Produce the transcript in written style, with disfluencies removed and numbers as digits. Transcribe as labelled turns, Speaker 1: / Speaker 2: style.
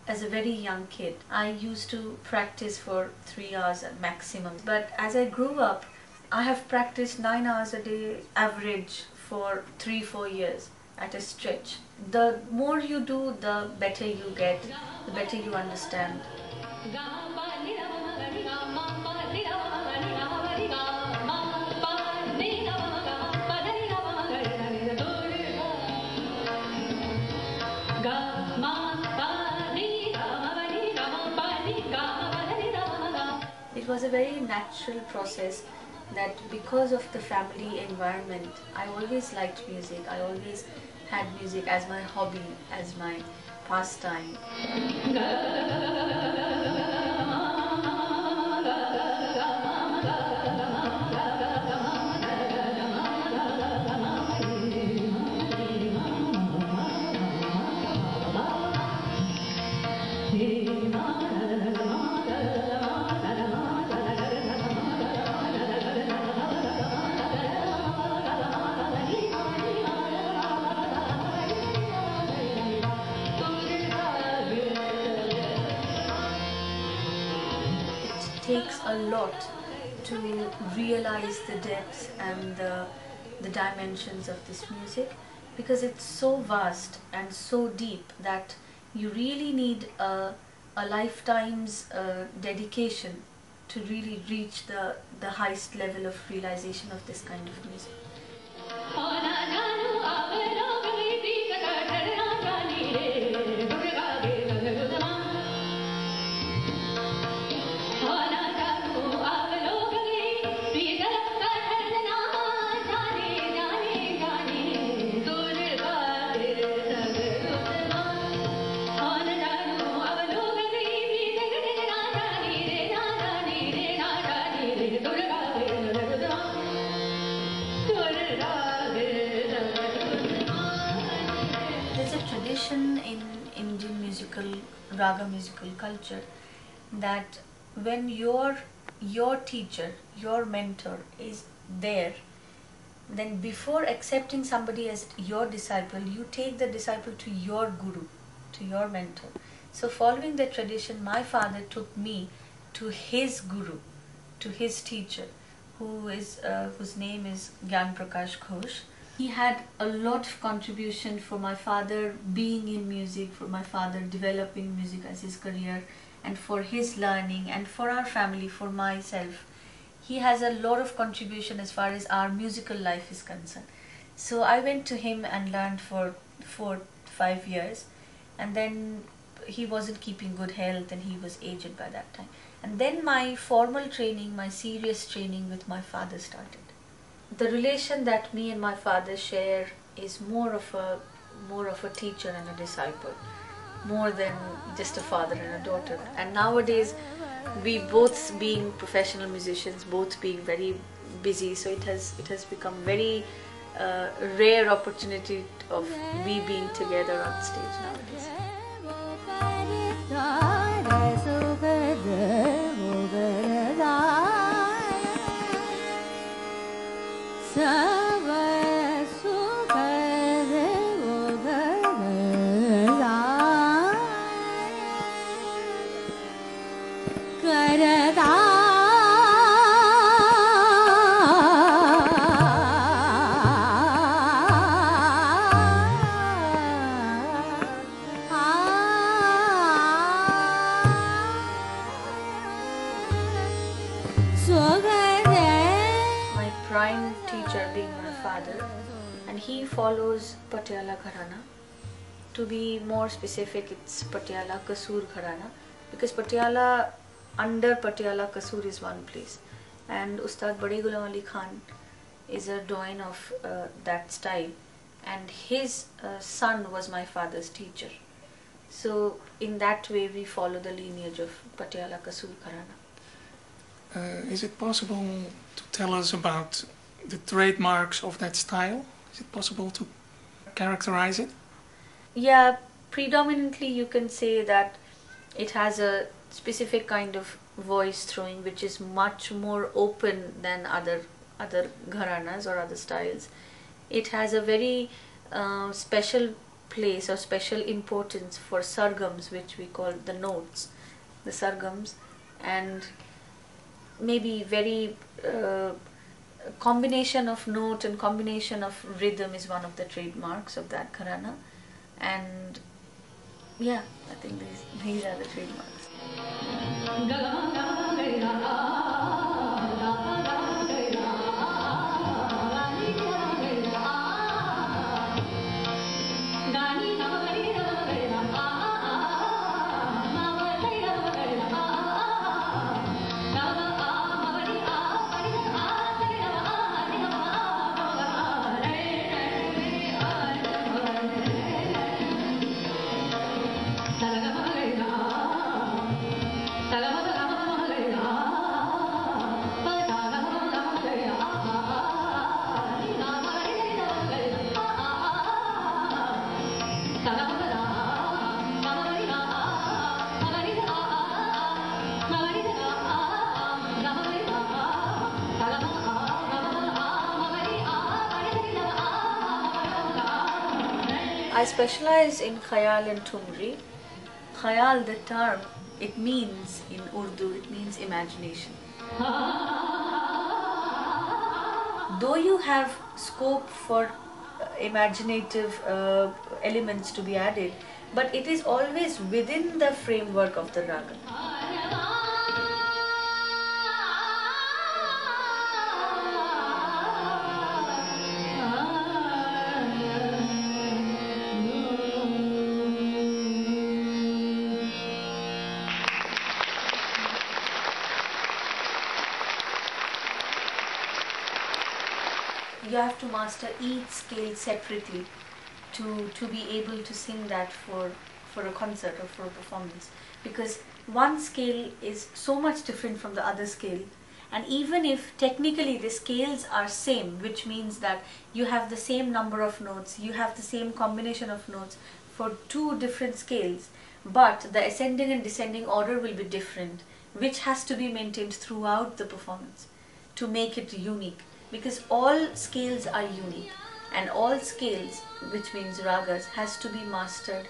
Speaker 1: as a very young kid. I used to practice for 3 hours at maximum. But as I grew up, I have practiced 9 hours a day average for 3-4 years at a stretch. The more you do, the better you get, the better you understand. It was a very natural process that because of the family environment, I always liked music. I always had music as my hobby, as my pastime. It takes a lot to realize the depths and the dimensions of this music, because it's so vast and so deep that you really need a lifetime's dedication to really reach the highest level of realization of this kind of music. In Indian raga musical culture, that when your teacher, your mentor is there, then before accepting somebody as your disciple, you take the disciple to your guru, to your mentor. So following the tradition, my father took me to his guru, to his teacher, whose name is Gyan Prakash Ghosh. He had a lot of contribution for my father being in music, for my father developing music as his career, and for his learning, and for our family, for myself. He has a lot of contribution as far as our musical life is concerned. So I went to him and learned for 4-5 years, and then he wasn't keeping good health and he was aged by that time. And then my formal training, my serious training with my father started. The relation that me and my father share is more of a teacher and a disciple, more than just a father and a daughter. And nowadays, we both being professional musicians, both being very busy, so it has become very rare opportunity of we being together on stage nowadays. Prime teacher being my father, and he follows Patiala Gharana. To be more specific, it's Patiala Kasur Gharana, because Patiala, under Patiala Kasur is one place, and Ustad Bade Ghulam Ali Khan is a doyen of that style, and his son was my father's teacher. So in that way we follow the lineage of Patiala Kasur Gharana.
Speaker 2: Is it possible to tell us about the trademarks of that style? Is it possible to characterize it?
Speaker 1: Yeah, predominantly you can say that it has a specific kind of voice throwing which is much more open than other gharanas or other styles. It has a very special place or special importance for sargams, which we call the notes, the sargams, and maybe very combination of note and combination of rhythm is one of the trademarks of that gharana. And yeah, I think these are the trademarks. I specialize in Khayal and Thumri. Khayal, the term, it means in Urdu, it means imagination. Though you have scope for imaginative elements to be added, but it is always within the framework of the raga. You have to master each scale separately to be able to sing that for a concert or for a performance, because one scale is so much different from the other scale, and even if technically the scales are same, which means that you have the same number of notes, you have the same combination of notes for two different scales, but the ascending and descending order will be different, which has to be maintained throughout the performance to make it unique. Because all scales are unique, and all scales, which means ragas, has to be mastered